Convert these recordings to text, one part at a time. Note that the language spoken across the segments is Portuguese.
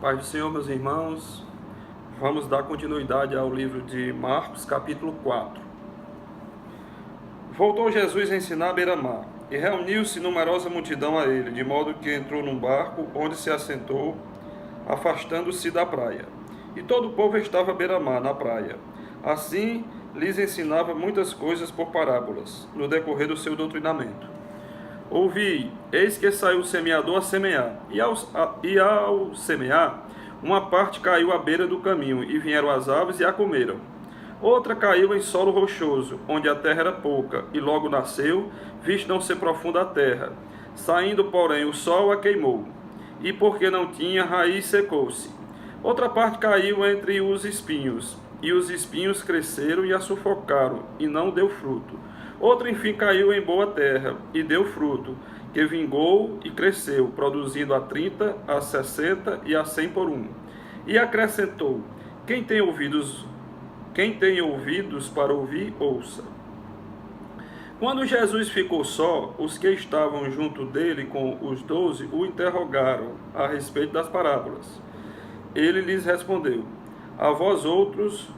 Paz do Senhor, meus irmãos, vamos dar continuidade ao livro de Marcos, capítulo 4. Voltou Jesus a ensinar à beira-mar, e reuniu-se numerosa multidão a ele, de modo que entrou num barco, onde se assentou, afastando-se da praia. E todo o povo estava à beira-mar, na praia. Assim, lhes ensinava muitas coisas por parábolas, no decorrer do seu doutrinamento. Ouvi, eis que saiu o semeador a semear, e ao semear, uma parte caiu à beira do caminho, e vieram as aves e a comeram. Outra caiu em solo rochoso, onde a terra era pouca, e logo nasceu, visto não ser profunda a terra. Saindo, porém, o sol a queimou, e porque não tinha raiz, secou-se. Outra parte caiu entre os espinhos, e os espinhos cresceram e a sufocaram, e não deu fruto. Outra, enfim, caiu em boa terra, e deu fruto, que vingou e cresceu, produzindo a 30, a 60 e a 100 por um. E acrescentou: Quem tem ouvidos para ouvir, ouça. Quando Jesus ficou só, os que estavam junto dele com os 12 o interrogaram a respeito das parábolas. Ele lhes respondeu: A vós outros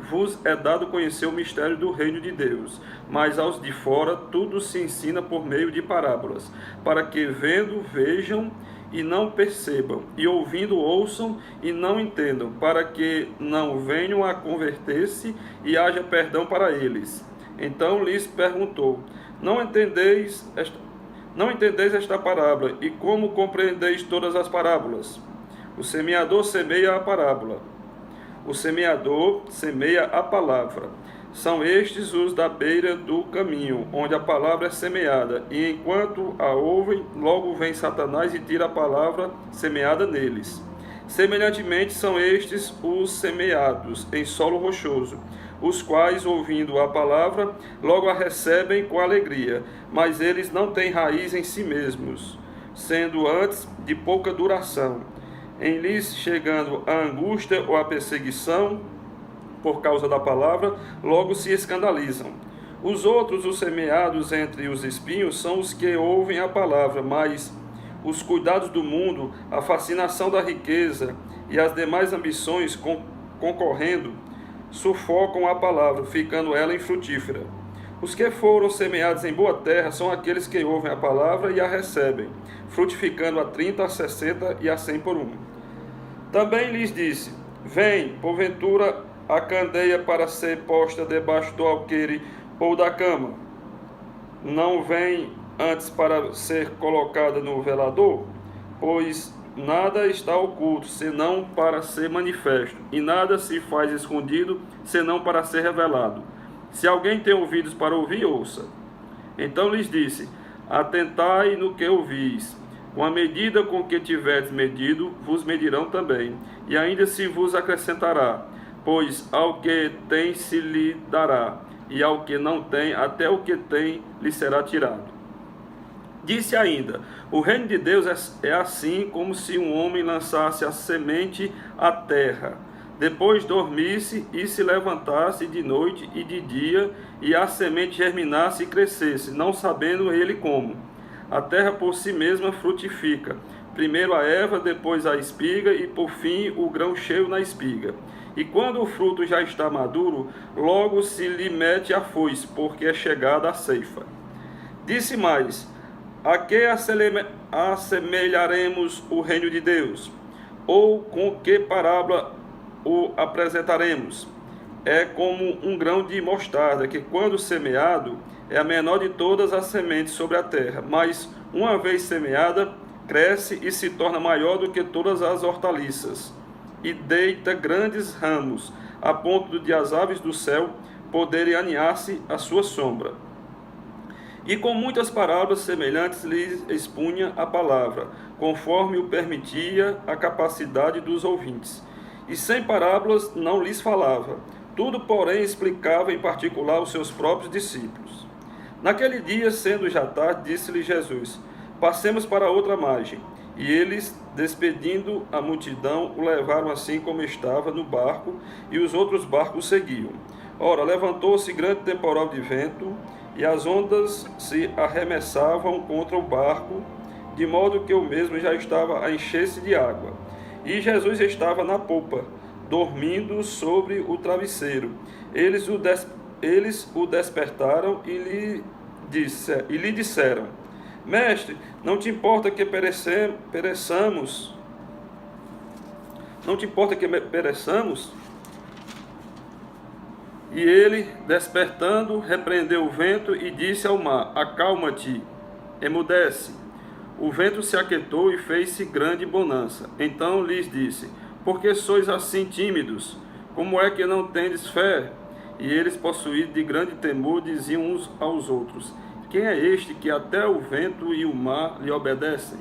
vos é dado conhecer o mistério do reino de Deus, mas aos de fora tudo se ensina por meio de parábolas, para que vendo vejam e não percebam, e ouvindo ouçam e não entendam, para que não venham a converter-se e haja perdão para eles. Então lhes perguntou: Não entendeis esta parábola, e como compreendeis todas as parábolas? O semeador semeia a parábola. O semeador semeia a palavra. São estes os da beira do caminho, onde a palavra é semeada, e enquanto a ouvem, logo vem Satanás e tira a palavra semeada neles. Semelhantemente são estes os semeados em solo rochoso, os quais, ouvindo a palavra, logo a recebem com alegria, mas eles não têm raiz em si mesmos, sendo antes de pouca duração. Em lhes chegando a angústia ou a perseguição por causa da palavra, logo se escandalizam. Os outros, os semeados entre os espinhos, são os que ouvem a palavra, mas os cuidados do mundo, a fascinação da riqueza e as demais ambições concorrendo, sufocam a palavra, ficando ela infrutífera. Os que foram semeados em boa terra são aqueles que ouvem a palavra e a recebem, frutificando a 30, a 60 e a 100 por um. Também lhes disse: Vem, porventura, a candeia para ser posta debaixo do alqueire ou da cama? Não vem antes para ser colocada no velador? Pois nada está oculto, senão para ser manifesto, e nada se faz escondido, senão para ser revelado. Se alguém tem ouvidos para ouvir, ouça. Então lhes disse: Atentai no que ouvis. Com a medida com que tiverdes medido, vos medirão também, e ainda se vos acrescentará. Pois ao que tem se lhe dará, e ao que não tem, até o que tem lhe será tirado. Disse ainda: O reino de Deus é assim como se um homem lançasse a semente à terra, depois dormisse e se levantasse de noite e de dia, e a semente germinasse e crescesse, não sabendo ele como. A terra por si mesma frutifica, primeiro a erva, depois a espiga, e por fim o grão cheio na espiga. E quando o fruto já está maduro, logo se lhe mete a foice, porque é chegada a ceifa. Disse mais: A que assemelharemos o reino de Deus? Ou com que parábola o apresentaremos? É como um grão de mostarda, que quando semeado, é a menor de todas as sementes sobre a terra, mas, uma vez semeada, cresce e se torna maior do que todas as hortaliças, e deita grandes ramos, a ponto de as aves do céu poderem aninhar-se à sua sombra. E com muitas parábolas semelhantes lhes expunha a palavra, conforme o permitia a capacidade dos ouvintes. E sem parábolas não lhes falava. Tudo, porém, explicava em particular aos seus próprios discípulos. Naquele dia, sendo já tarde, disse-lhe Jesus: Passemos para outra margem. E eles, despedindo a multidão, o levaram assim como estava no barco, e os outros barcos seguiam. Ora, levantou-se grande temporal de vento, e as ondas se arremessavam contra o barco, de modo que o mesmo já estava a encher-se de água. E Jesus estava na popa, dormindo sobre o travesseiro. Eles o despertaram e lhe disseram: Mestre, não te importa que pereçamos? Não te importa que pereçamos? E ele, despertando, repreendeu o vento e disse ao mar: Acalma-te, emudece. O vento se aquietou e fez-se grande bonança. Então lhes disse: Por que sois assim tímidos? Como é que não tendes fé? E eles, possuídos de grande temor, diziam uns aos outros: Quem é este que até o vento e o mar lhe obedecem?